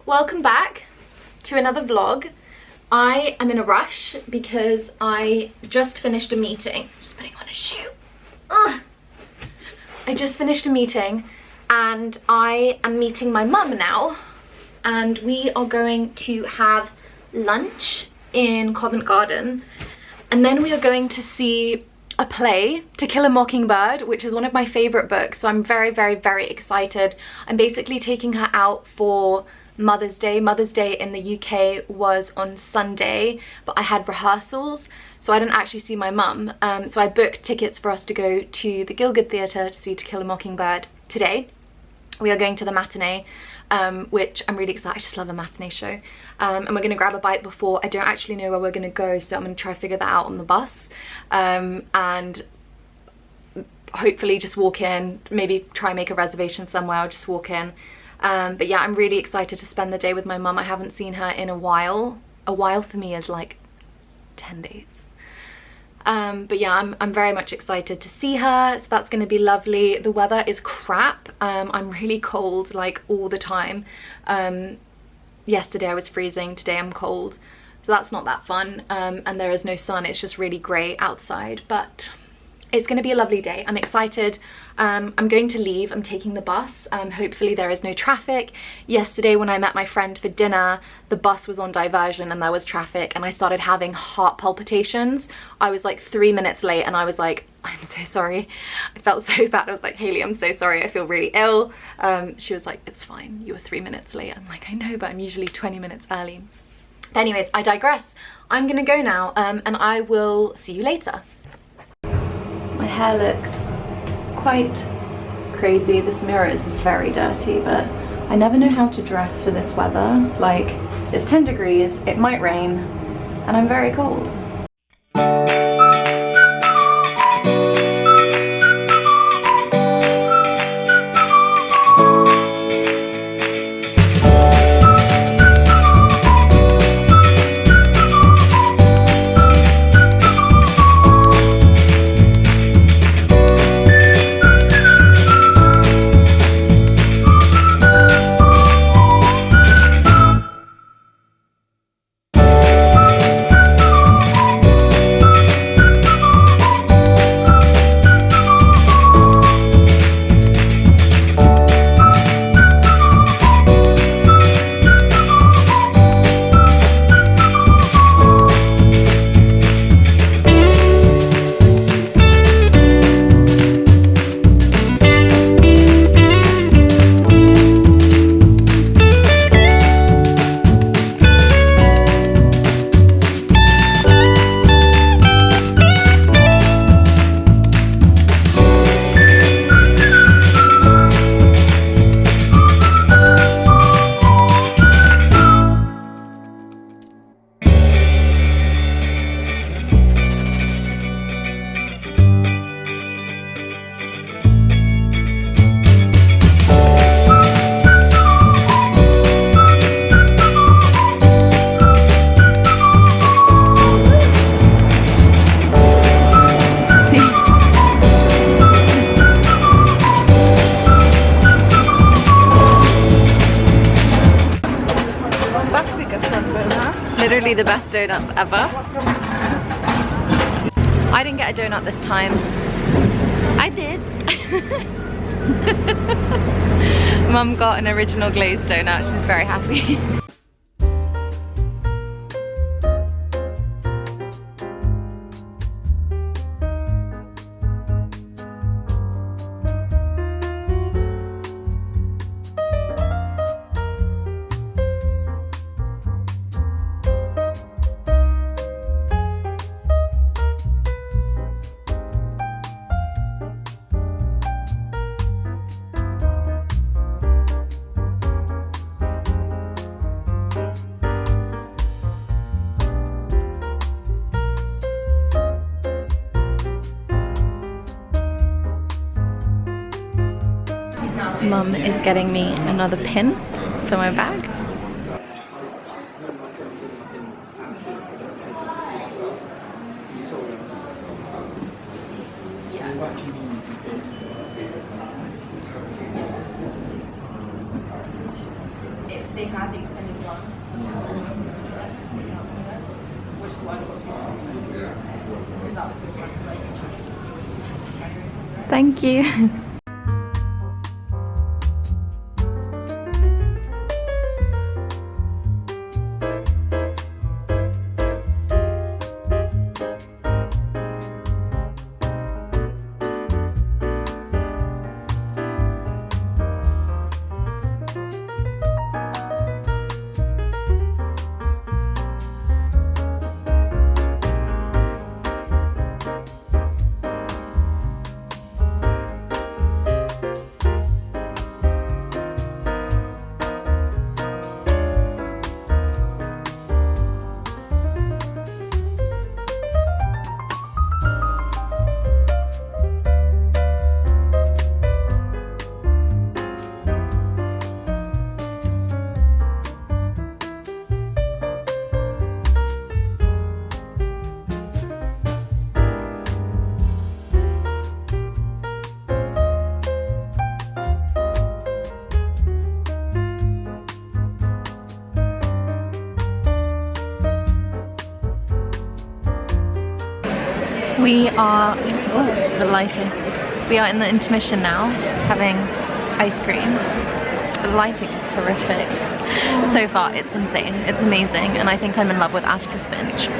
Welcome back to another vlog. I am in a rush because I just finished a meeting. Just putting on a shoe. Ugh. I just finished a meeting and I am meeting my mum now, and we are going to have lunch in Covent Garden, and then we are going to see a play, To Kill a Mockingbird, which is one of my favorite books, so I'm very, very, very excited. I'm basically taking her out for Mother's Day. Mother's Day in the UK was on Sunday, but I had rehearsals, so I didn't actually see my mum. So I booked tickets for us to go to the Gielgud Theatre to see To Kill a Mockingbird today. We are going to the matinee, which I'm really excited. I just love a matinee show. And we're going to grab a bite before. I don't actually know where we're going to go, so I'm going to try to figure that out on the bus. And hopefully just walk in, maybe try and make a reservation somewhere. I'll just walk in. But yeah, I'm really excited to spend the day with my mum. I haven't seen her in a while. A while for me is like 10 days. But yeah, I'm very much excited to see her, so that's going to be lovely. The weather is crap. I'm really cold like all the time. Yesterday I was freezing, today I'm cold, so that's not that fun. And there is no sun, it's just really grey outside, but it's going to be a lovely day. I'm excited. I'm going to leave. I'm taking the bus. Hopefully there is no traffic. Yesterday when I met my friend for dinner, the bus was on diversion and there was traffic, and I started having heart palpitations. I was like 3 minutes late and I was like, I'm so sorry. I felt so bad. I was like, Hayley, I'm so sorry. I feel really ill. She was like, it's fine. You were 3 minutes late. I'm like, I know, but I'm usually 20 minutes early. But anyways, I digress. I'm going to go now, and I will see you later. My hair looks quite crazy. This mirror is very dirty, but I never know how to dress for this weather. Like, it's 10 degrees, it might rain, and I'm very cold. Literally the best donuts ever. I didn't get a donut this time. I did. Mum got an original glazed donut. She's very happy. Mum is getting me another pin for my bag. they had the extended one, which is why I got two, because that was supposed to run to like January. Thank you. We are, oh, the lighting. We are in the intermission now, having ice cream. The lighting is horrific. So far, it's insane. It's amazing, and I think I'm in love with Atticus Finch.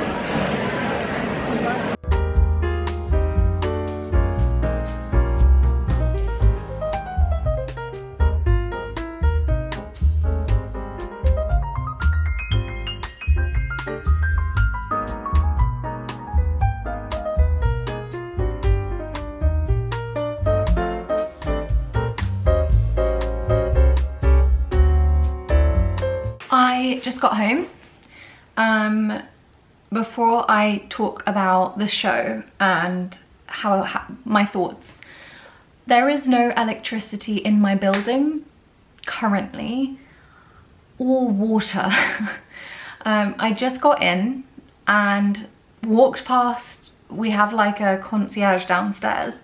I just got home. Before I talk about the show and how my thoughts, there is no electricity in my building currently, or water. I just got in and walked past, we have like a concierge downstairs,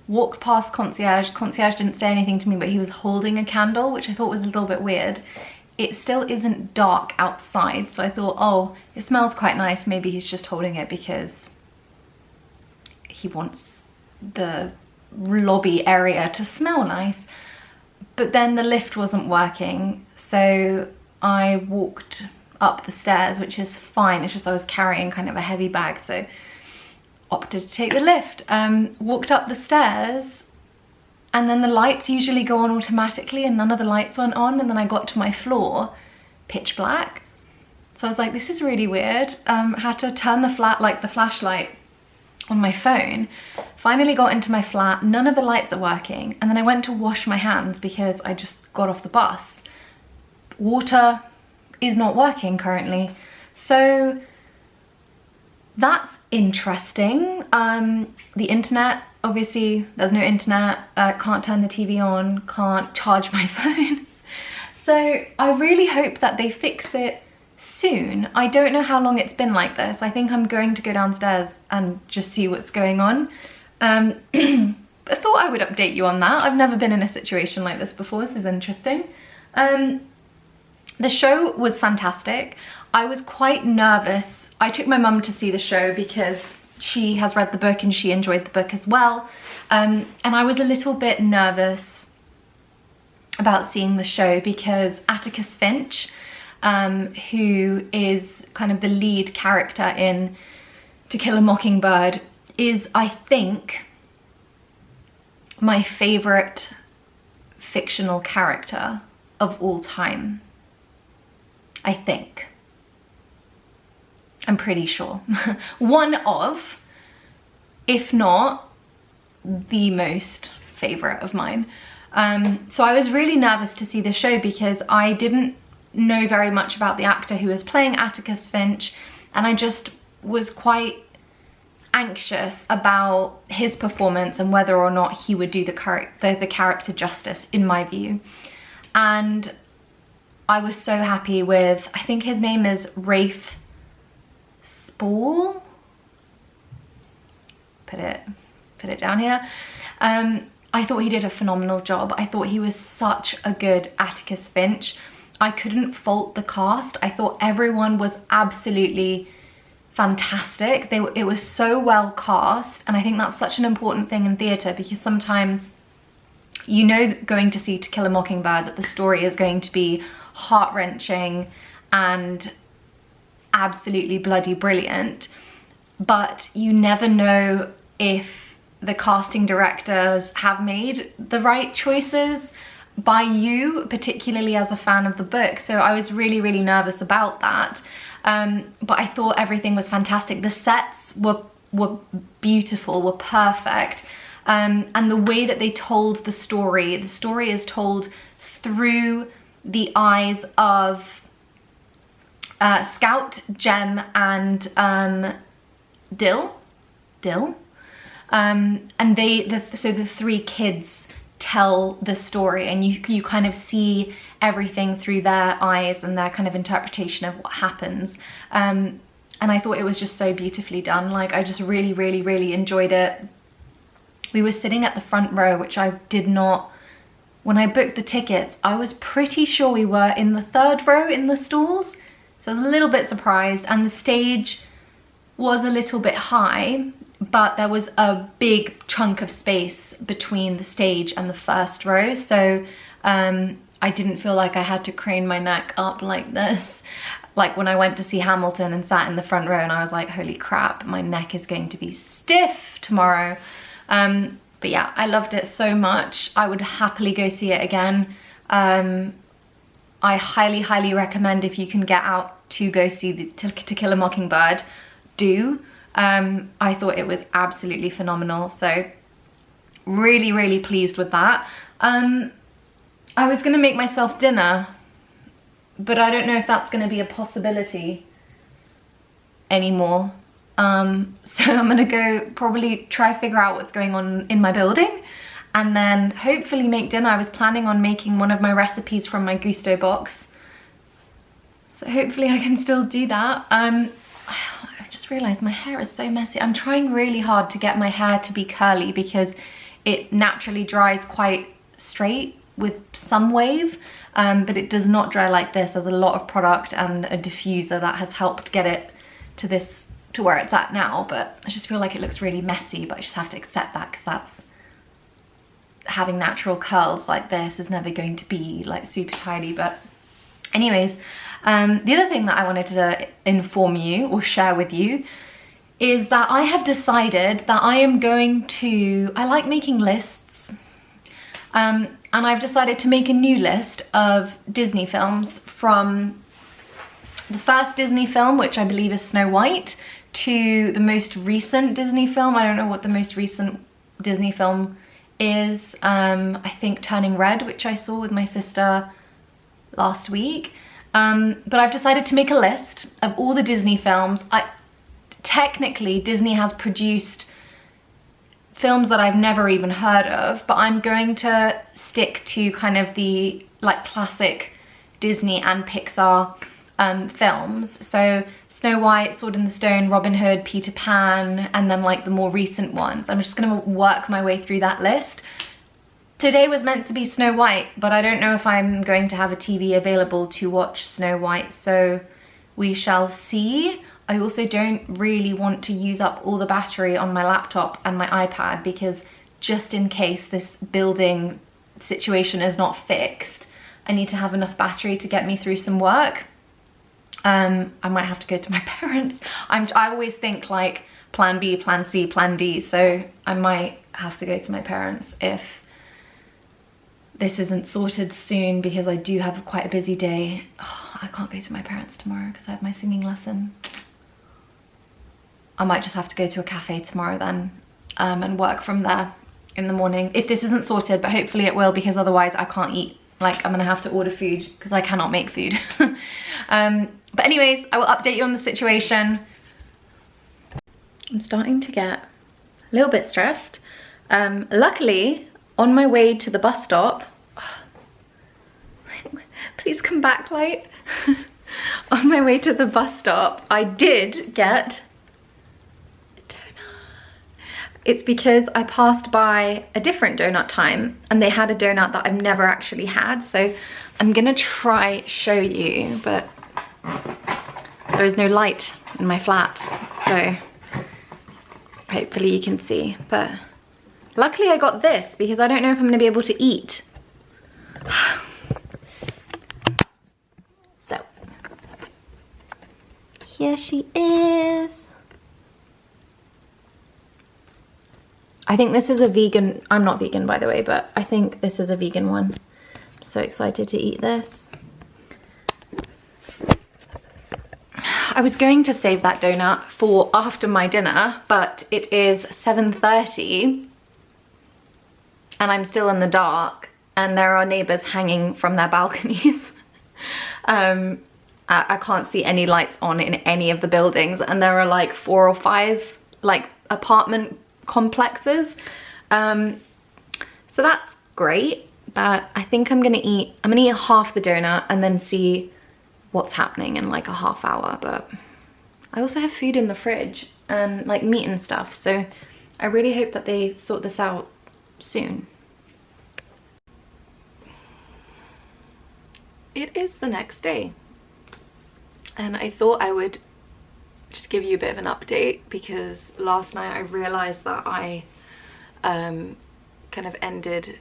walked past concierge didn't say anything to me, but he was holding a candle, which I thought was a little bit weird. It still isn't dark outside, so I thought, oh, it smells quite nice. Maybe he's just holding it because he wants the lobby area to smell nice. But then the lift wasn't working, so I walked up the stairs, which is fine. It's just I was carrying kind of a heavy bag, so opted to take the lift. Walked up the stairs, and then the lights usually go on automatically and none of the lights went on, and then I got to my floor, pitch black. So I was like, this is really weird. Had to turn the flashlight on my phone. Finally got into my flat, none of the lights are working, and then I went to wash my hands because I just got off the bus. Water is not working currently. So that's interesting. The internet, obviously there's no internet, can't turn the TV on, can't charge my phone. So I really hope that they fix it soon. I don't know how long it's been like this. I think I'm going to go downstairs and just see what's going on. I thought I would update you on that. I've never been in a situation like this before. This is interesting. The show was fantastic. I was quite nervous. I took my mum to see the show because she has read the book and she enjoyed the book as well. And I was a little bit nervous about seeing the show because Atticus Finch, who is kind of the lead character in To Kill a Mockingbird, is, I think, my favourite fictional character of all time. I think. I'm pretty sure. One of, if not the most favourite of mine. So I was really nervous to see the show because I didn't know very much about the actor who was playing Atticus Finch, and I just was quite anxious about his performance and whether or not he would do the character justice, in my view. And I was so happy with, I think his name is Rafe Spall. Put it down here. I thought he did a phenomenal job. I thought he was such a good Atticus Finch. I couldn't fault the cast. I thought everyone was absolutely fantastic. It was so well cast, and I think that's such an important thing in theatre, because sometimes you know, going to see To Kill a Mockingbird, that the story is going to be heart-wrenching and absolutely bloody brilliant, but you never know if the casting directors have made the right choices by you, particularly as a fan of the book. So I was really, really nervous about that. But I thought everything was fantastic. The sets were beautiful, were perfect. And the way that they told the story is told through the eyes of Scout, Jem, and Dill. And so the three kids tell the story, and you kind of see everything through their eyes and their kind of interpretation of what happens. And I thought it was just so beautifully done. Like, I just really, really, really enjoyed it. We were sitting at the front row, which I did not, when I booked the tickets, I was pretty sure we were in the third row in the stalls. So I was a little bit surprised, and the stage was a little bit high, but there was a big chunk of space between the stage and the first row. So I didn't feel like I had to crane my neck up like this. Like when I went to see Hamilton and sat in the front row, and I was like, holy crap, my neck is going to be stiff tomorrow. But yeah, I loved it so much. I would happily go see it again. I highly, highly recommend, if you can get out to go see To Kill a Mockingbird, do. I thought it was absolutely phenomenal. So really, really pleased with that. I was gonna make myself dinner, but I don't know if that's gonna be a possibility anymore. So I'm gonna go probably try figure out what's going on in my building, and then hopefully make dinner. I was planning on making one of my recipes from my Gusto box, so hopefully I can still do that. I just realized my hair is so messy. I'm trying really hard to get my hair to be curly, because it naturally dries quite straight with some wave, but it does not dry like this. There's a lot of product and a diffuser that has helped get it to where it's at now, but I just feel like it looks really messy, but I just have to accept that, because that's, having natural curls like this is never going to be like super tidy. But anyways, the other thing that I wanted to inform you or share with you is that I have decided that I am going to, I like making lists, and I've decided to make a new list of Disney films, from the first Disney film, which I believe is Snow White, to the most recent Disney film. I don't know what the most recent Disney film is. I think Turning Red, which I saw with my sister last week. But I've decided to make a list of all the Disney films. Technically, Disney has produced films that I've never even heard of, but I'm going to stick to kind of the like classic Disney and Pixar films. So Snow White, Sword in the Stone, Robin Hood, Peter Pan, and then like the more recent ones. I'm just gonna work my way through that list. Today was meant to be Snow White, but I don't know if I'm going to have a TV available to watch Snow White, so we shall see. I also don't really want to use up all the battery on my laptop and my iPad, because just in case this building situation is not fixed, I need to have enough battery to get me through some work. I might have to go to my parents. I always think like plan B, plan C, plan D, so I might have to go to my parents if this isn't sorted soon, because I do have quite a busy day. Oh, I can't go to my parents tomorrow because I have my singing lesson. I might just have to go to a cafe tomorrow then, and work from there in the morning, if this isn't sorted, but hopefully it will, because otherwise I can't eat. Like, I'm gonna have to order food because I cannot make food. But anyways, I will update you on the situation. I'm starting to get a little bit stressed. Luckily, on my way to the bus stop, please come back, light. On my way to the bus stop, I did get a donut. it's because I passed by a different Doughnut Time and they had a donut that I've never actually had. So I'm gonna try show you, but there is no light in my flat. So hopefully you can see, but luckily I got this because I don't know if I'm gonna be able to eat. So here she is. I think this is a vegan, I'm not vegan by the way, but I think this is a vegan one. I'm so excited to eat this. I was going to save that donut for after my dinner, but it is 7:30 and I'm still in the dark and there are neighbors hanging from their balconies. I can't see any lights on in any of the buildings and there are like 4 or 5 like apartment complexes. So that's great, but I think I'm gonna eat half the donut and then see what's happening in like a half hour. But I also have food in the fridge and like meat and stuff, so I really hope that they sort this out soon. It is the next day and I thought I would just give you a bit of an update because last night I realized that I kind of ended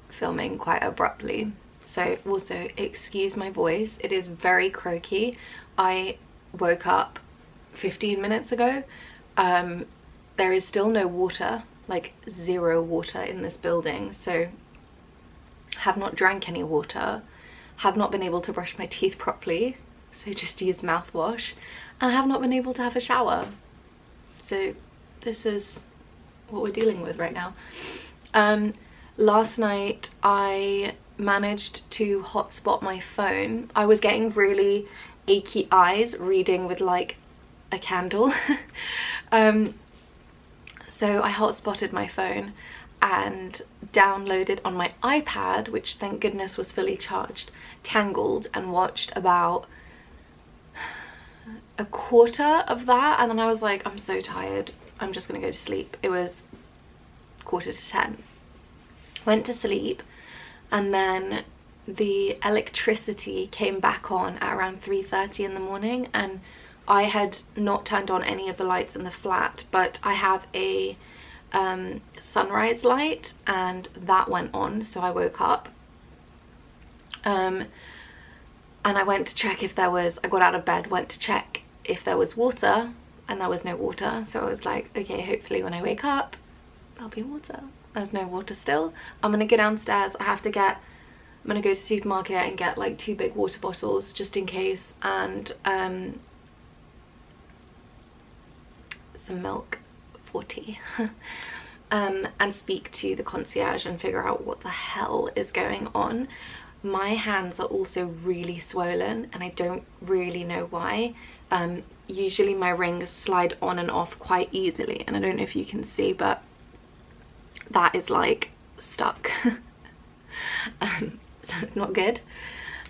filming quite abruptly. So also excuse my voice, it is very croaky. I woke up 15 minutes ago. There is still no water, like 0 water in this building, so have not drank any water, have not been able to brush my teeth properly, so just use mouthwash, and I have not been able to have a shower. So this is what we're dealing with right now. Last night I managed to hotspot my phone. I was getting really achy eyes reading with like a candle. So I hotspotted my phone and downloaded on my iPad, which thank goodness was fully charged, Tangled, and watched about a quarter of that, and then I was like, I'm so tired, I'm just gonna go to sleep. It was 9:45. Went to sleep, and then the electricity came back on at around 3:30 in the morning, and I had not turned on any of the lights in the flat, but I have a sunrise light and that went on, so I woke up and I went to check if there was, I got out of bed, went to check if there was water, and there was no water. So I was like, okay, hopefully when I wake up there'll be water. There's no water still. I'm gonna go downstairs. I'm gonna go to the supermarket and get like 2 big water bottles just in case, and some milk for tea. And speak to the concierge and figure out what the hell is going on. My hands are also really swollen and I don't really know why. Usually my rings slide on and off quite easily, and I don't know if you can see, but that is like stuck. So it's not good.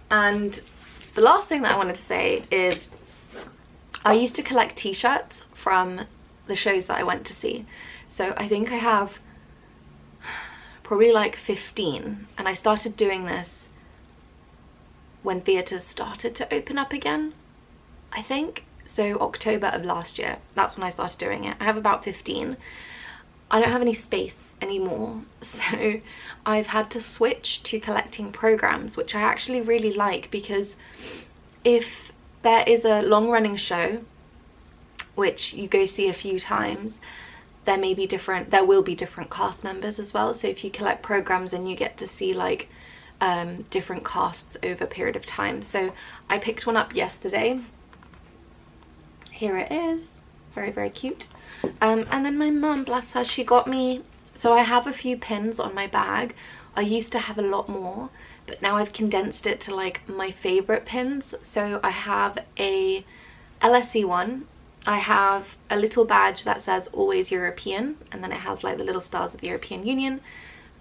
And the last thing that I wanted to say is I used to collect t-shirts from the shows that I went to see. So I think I have probably like 15, and I started doing this when theatres started to open up again, I think. So October of last year, that's when I started doing it. I have about 15. I don't have any space anymore, so I've had to switch to collecting programs, which I actually really like, because if there is a long-running show which you go see a few times, there will be different cast members as well. So if you collect programs, and you get to see like different casts over a period of time. So I picked one up yesterday. Here it is, very, very cute. And then my mum, bless her, she got me, so I have a few pins on my bag. I used to have a lot more, but now I've condensed it to like my favorite pins. So I have a LSE one. I have a little badge that says always European, and then it has like the little stars of the European Union.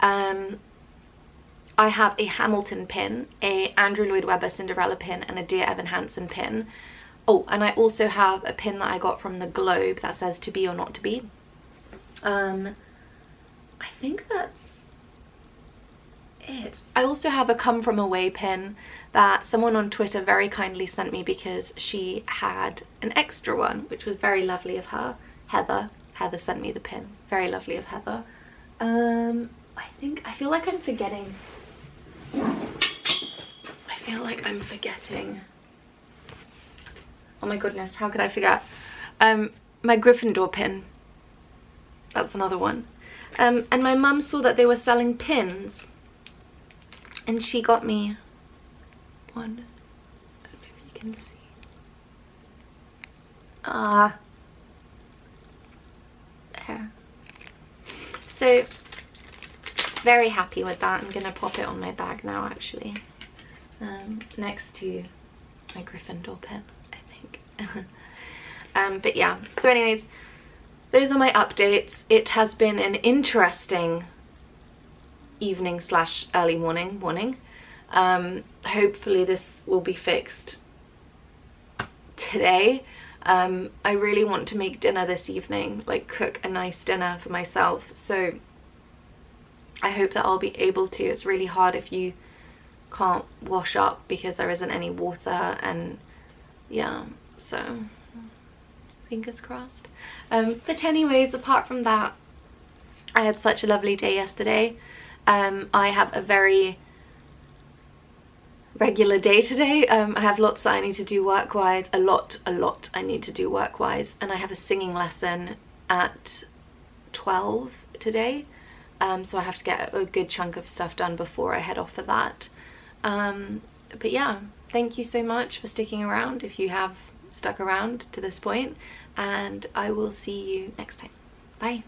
I have a Hamilton pin, a Andrew Lloyd Webber Cinderella pin, and a Dear Evan Hansen pin. Oh, and I also have a pin that I got from the Globe that says to be or not to be. I think that's it. I also have a come from away pin that someone on Twitter very kindly sent me because she had an extra one, which was very lovely of her. Heather sent me the pin. Very lovely of Heather. I feel like I'm forgetting. Oh my goodness, how could I forget? My Gryffindor pin. That's another one. And my mum saw that they were selling pins, and she got me one. I don't know if you can see. There. So, very happy with that. I'm gonna pop it on my bag now, actually. Next to my Gryffindor pin, I think. But yeah, so anyways, those are my updates. It has been an interesting evening slash early morning. Hopefully this will be fixed today. I really want to make dinner this evening, like cook a nice dinner for myself, so I hope that I'll be able to. It's really hard if you can't wash up because there isn't any water, and yeah, so fingers crossed. But anyways, apart from that, I had such a lovely day yesterday. I have a very regular day today. I have lots that I need to do work-wise, a lot I need to do work-wise, and I have a singing lesson at 12 today, so I have to get a good chunk of stuff done before I head off for that. But yeah, thank you so much for sticking around if you have stuck around to this point, and I will see you next time. Bye.